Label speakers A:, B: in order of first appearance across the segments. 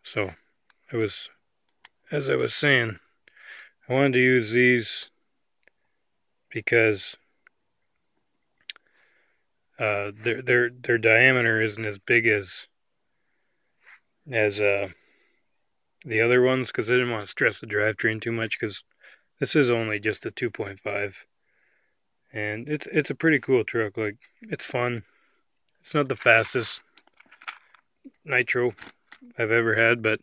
A: So as I was saying, I wanted to use these because their diameter isn't as big as the other ones, because I didn't want to stress the drivetrain too much, because this is only just a 2.5, and it's a pretty cool truck. Like, it's fun. It's not the fastest nitro I've ever had, but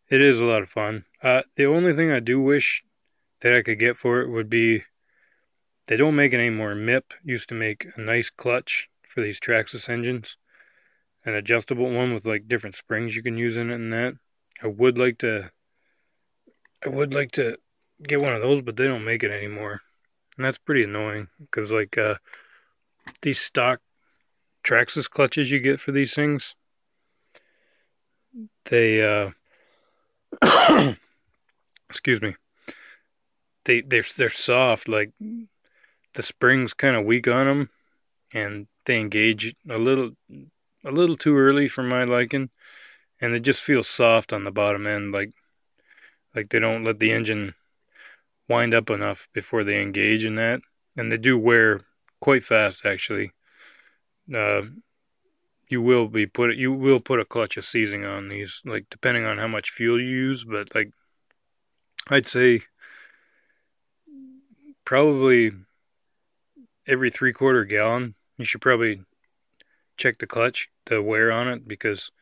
A: it is a lot of fun. The only thing I do wish that I could get for it would be, they don't make it anymore. MIP used to make a nice clutch for these Traxxas engines, an adjustable one with like different springs you can use in it and that. I would like to get one of those, but they don't make it anymore. And that's pretty annoying, because like these stock Traxxas clutches you get for these things, they excuse me, they're soft. Like, the spring's kind of weak on them, and they engage a little too early for my liking, and they just feel soft on the bottom end. Like they don't let the engine wind up enough before they engage in that, and they do wear quite fast actually. Uh, you will put a clutch of seizing on these, like, depending on how much fuel you use, but like, I'd say probably every 3/4 gallon you should probably check the clutch, the wear on it, because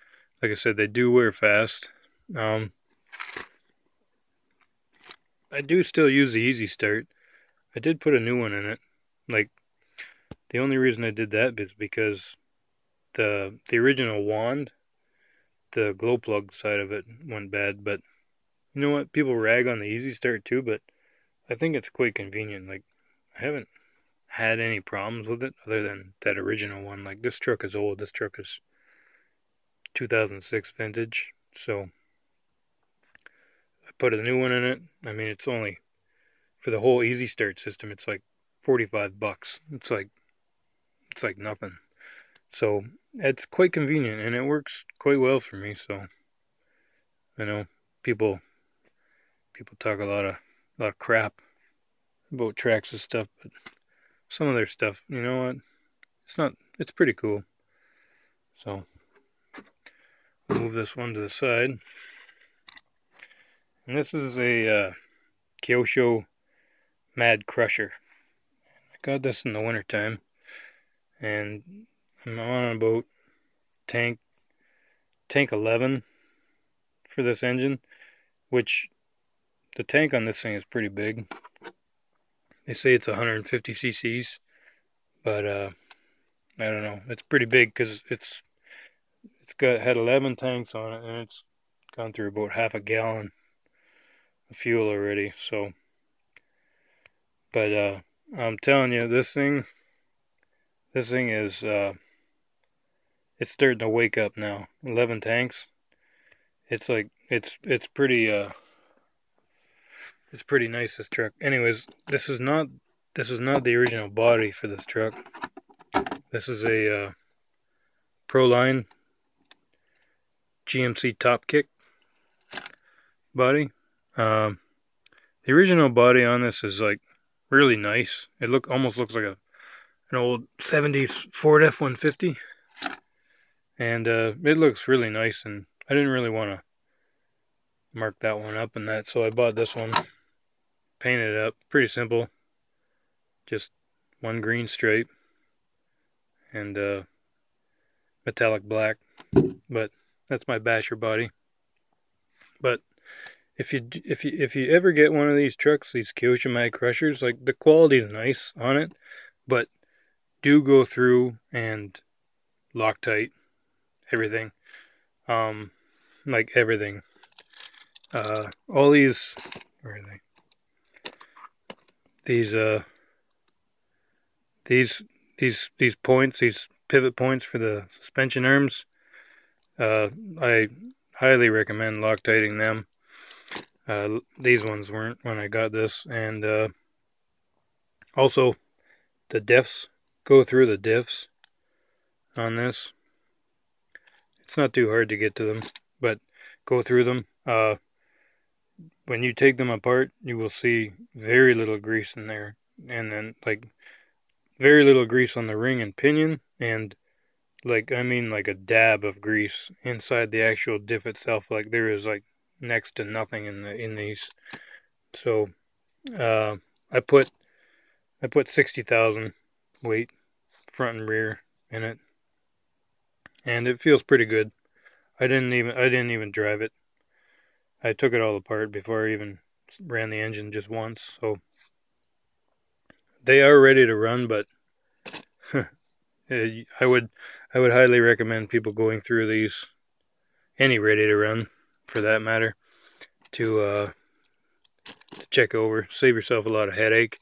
A: like I said, they do wear fast. I do still use the Easy Start. I did put a new one in it. Like, the only reason I did that is because the original wand, the glow plug side of it went bad. But you know what? People rag on the Easy Start too, but I think it's quite convenient. Like, I haven't had any problems with it other than that original one. Like, this truck is old. This truck is 2006 vintage. So I put a new one in it. I mean, it's only, for the whole Easy Start system, it's like $45. It's like nothing. So it's quite convenient, and it works quite well for me. So I know people talk a lot of crap about Traxxas stuff, but some of their stuff, you know what? It's pretty cool. So I'll move this one to the side. And this is a Kyosho Mad Crusher. I got this in the wintertime, and I'm on about tank 11 for this engine, which the tank on this thing is pretty big. They say it's 150 cc's, but I don't know. It's pretty big because it's had 11 tanks on it, and it's gone through about half a gallon of fuel already. So, but I'm telling you, this thing is it's starting to wake up now. 11 tanks. It's like it's pretty nice, this truck. Anyways, this is not the original body for this truck. This is a Proline GMC top kick body. The original body on this is like really nice. It almost looks like an old 70s Ford F-150, and it looks really nice. And I didn't really want to mark that one up and that, so I bought this one, painted it up. Pretty simple, just one green stripe and metallic black. But that's my basher body. But if you ever get one of these trucks, these Kyosho Mad Crushers, like, the quality is nice on it, but do go through and Loctite everything. Like everything. All these, where are they? These points, these pivot points for the suspension arms, I highly recommend Loctiting them. These ones weren't when I got this, and also the diffs, go through the diffs on this. It's not too hard to get to them, but go through them. When you take them apart, you will see very little grease in there, and then like very little grease on the ring and pinion, and like I mean like a dab of grease inside the actual diff itself. Like there is like next to nothing in these. So uh, I put 60,000 weight front and rear in it, and it feels pretty good. I didn't even drive it. I took it all apart before I even ran the engine just once. So they are ready to run, but I would highly recommend people going through these, any ready to run for that matter, to check over, save yourself a lot of headache.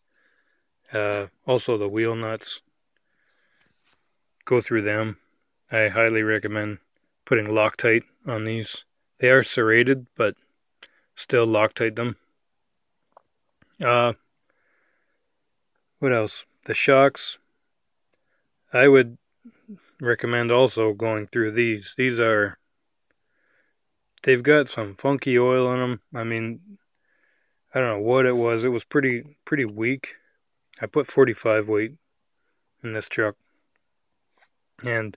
A: Also the wheel nuts, go through them. I highly recommend putting Loctite on these. They are serrated, but still Loctite them. What else? The shocks, I would recommend also going through these. They've got some funky oil in them. I mean, I don't know what it was. It was pretty weak. I put 45 weight in this truck, and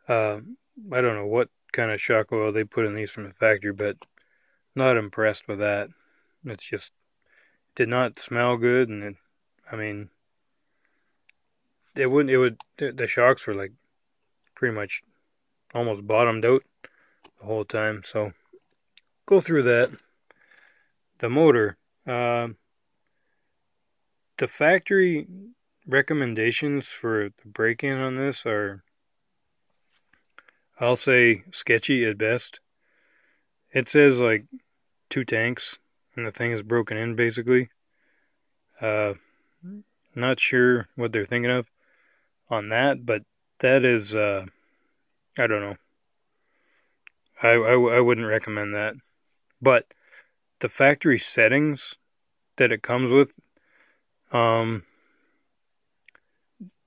A: I don't know what kind of shock oil they put in these from the factory, but not impressed with that. It's just did not smell good, and I mean, the shocks were like pretty much almost bottomed out the whole time. So go through that. The motor, the factory recommendations for the break-in on this are, I'll say, sketchy at best. It says like 2 tanks, and the thing is broken in basically. Not sure what they're thinking of on that, but that is, I don't know. I wouldn't recommend that. But the factory settings that it comes with, it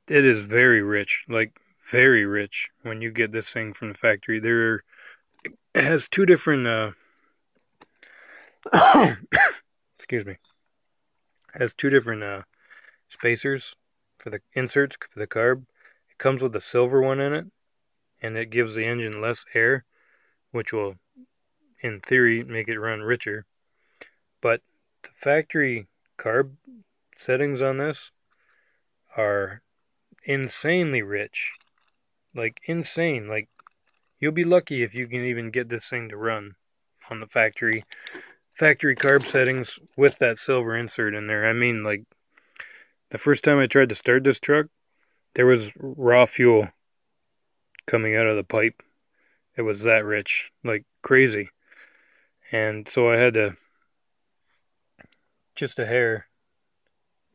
A: is very rich, like very rich when you get this thing from the factory. It has 2 different, excuse me, it has 2 different spacers for the inserts for the carb. It comes with a silver one in it, and it gives the engine less air, which will, in theory, make it run richer. But the factory carb settings on this are insanely rich. Like insane. Like you'll be lucky if you can even get this thing to run on the factory carb settings with that silver insert in there. I mean, like the first time I tried to start this truck, there was raw fuel coming out of the pipe. It was that rich, like crazy. And so I had to just a hair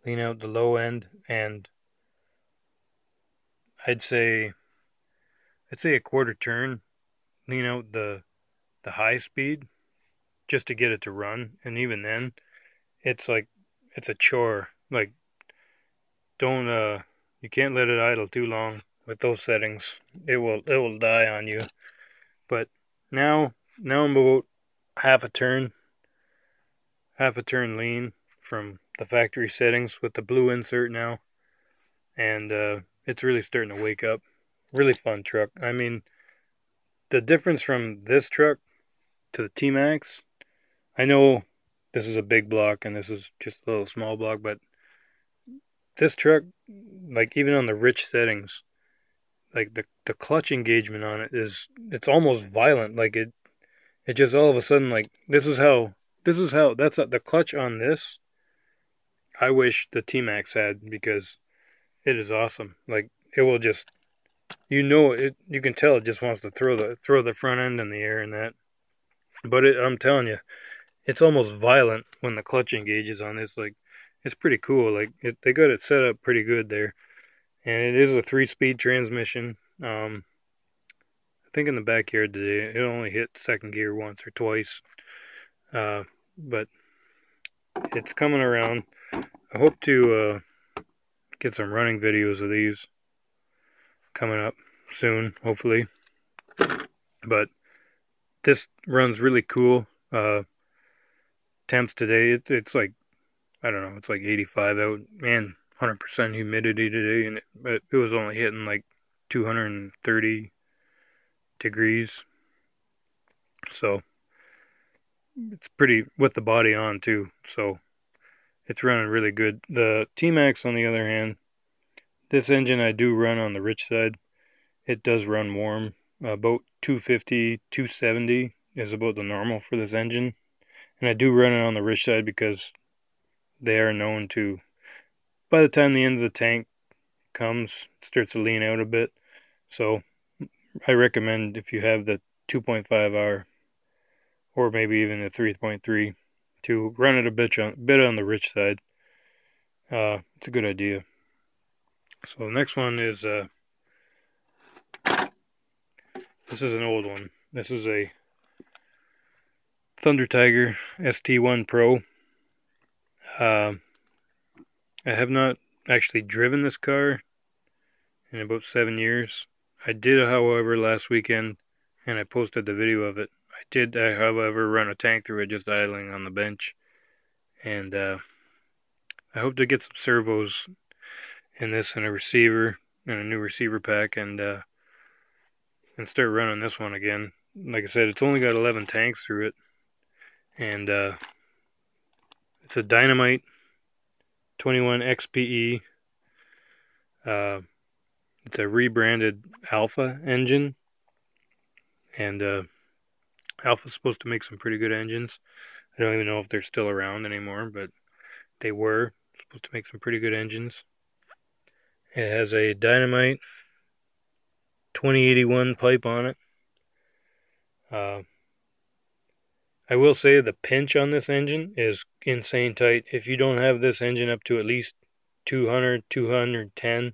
A: lean out the low end, and I'd say a quarter turn lean out the high speed just to get it to run. And even then, it's like it's a chore. Like don't you can't let it idle too long with those settings. It will die on you. But now I'm about half a turn lean from the factory settings with the blue insert now, and it's really starting to wake up. Really fun truck. I mean, the difference from this truck to the T-Max, I know this is a big block and this is just a little small block, but this truck, like even on the rich settings, like the clutch engagement on it it's almost violent. Like it just all of a sudden, like this is how that's the clutch on this. I wish the T-Max had, because it is awesome. Like it will just, you can tell it just wants to throw the front end in the air and that. But I'm telling you, it's almost violent when the clutch engages on this. Like it's pretty cool. Like they got it set up pretty good there, and it is a 3-speed transmission. I think in the backyard today, it only hit second gear once or twice, but it's coming around. I hope to get some running videos of these coming up soon, hopefully. But this runs really cool. Temps today, it's like, I don't know, it's like 85 out, man, 100% humidity today, and it was only hitting like 230 degrees. So it's pretty with the body on too. So it's running really good. The T-Max, on the other hand, this engine I do run on the rich side. It does run warm. About 250, 270 is about the normal for this engine. And I do run it on the rich side because they are known to, by the time the end of the tank comes, it starts to lean out a bit. So I recommend, if you have the 2.5R or maybe even the 3.3, to run it a bit on the rich side. It's a good idea. So the next one is this is an old one. This is a Thunder Tiger ST1 Pro. I have not actually driven this car in about 7 years. I did, however, last weekend, and I posted the video of it. I did, however, run a tank through it just idling on the bench. And I hope to get some servos in this and a receiver and a new receiver pack, and start running this one again. Like I said, it's only got 11 tanks through it, and it's a Dynamite 21 XPE. It's a rebranded Alpha engine, and Alpha's supposed to make some pretty good engines. I don't even know if they're still around anymore, but they were supposed to make some pretty good engines. It has a Dynamite 2081 pipe on it. I will say the pinch on this engine is insane tight. If you don't have this engine up to at least 200, 210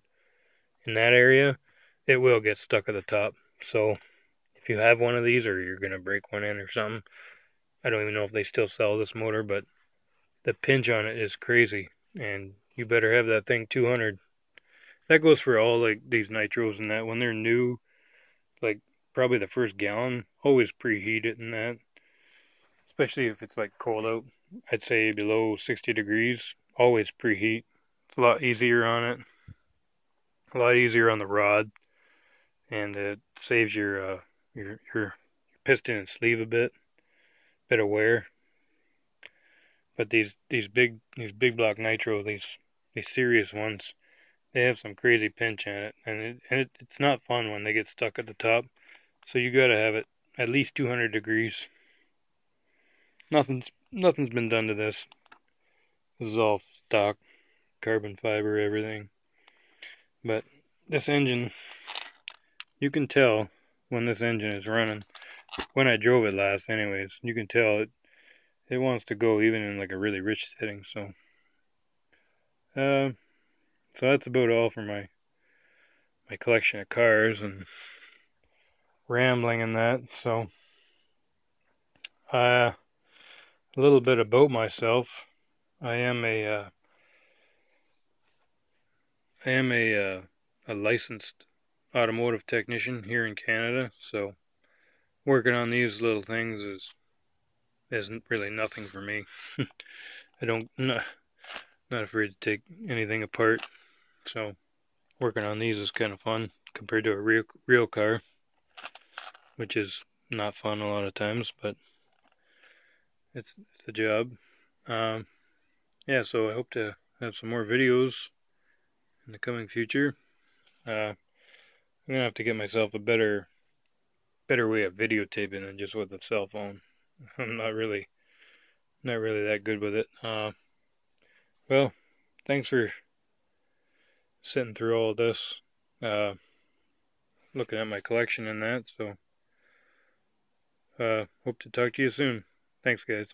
A: in that area, it will get stuck at the top. So if you have one of these, or you're going to break one in or something, I don't even know if they still sell this motor, but the pinch on it is crazy, and you better have that thing 200. That goes for all like these nitros and that. When they're new, like probably the first gallon, always preheat it and that. Especially if it's like cold out. I'd say below 60 degrees, always preheat. It's a lot easier on it. A lot easier on the rod, and it saves your piston and sleeve a bit of wear. But these big block nitro, these serious ones, they have some crazy pinch in it, and it's not fun when they get stuck at the top. So you gotta have it at least 200 degrees. Nothing's been done to this. This is all stock, carbon fiber, everything. But this engine, you can tell when this engine is running. When I drove it last, anyways, you can tell it wants to go even in like a really rich setting. So, so that's about all for my collection of cars and rambling and that. So, a little bit about myself. I am a licensed automotive technician here in Canada. So, working on these little things isn't really nothing for me. I don't not afraid to take anything apart. So, working on these is kind of fun compared to a real car, which is not fun a lot of times, but it's a job. Yeah, so I hope to have some more videos in the coming future. I'm gonna have to get myself a better way of videotaping than just with a cell phone. I'm not really that good with it. Well, thanks for sitting through all this, looking at my collection and that. So, hope to talk to you soon. Thanks, guys.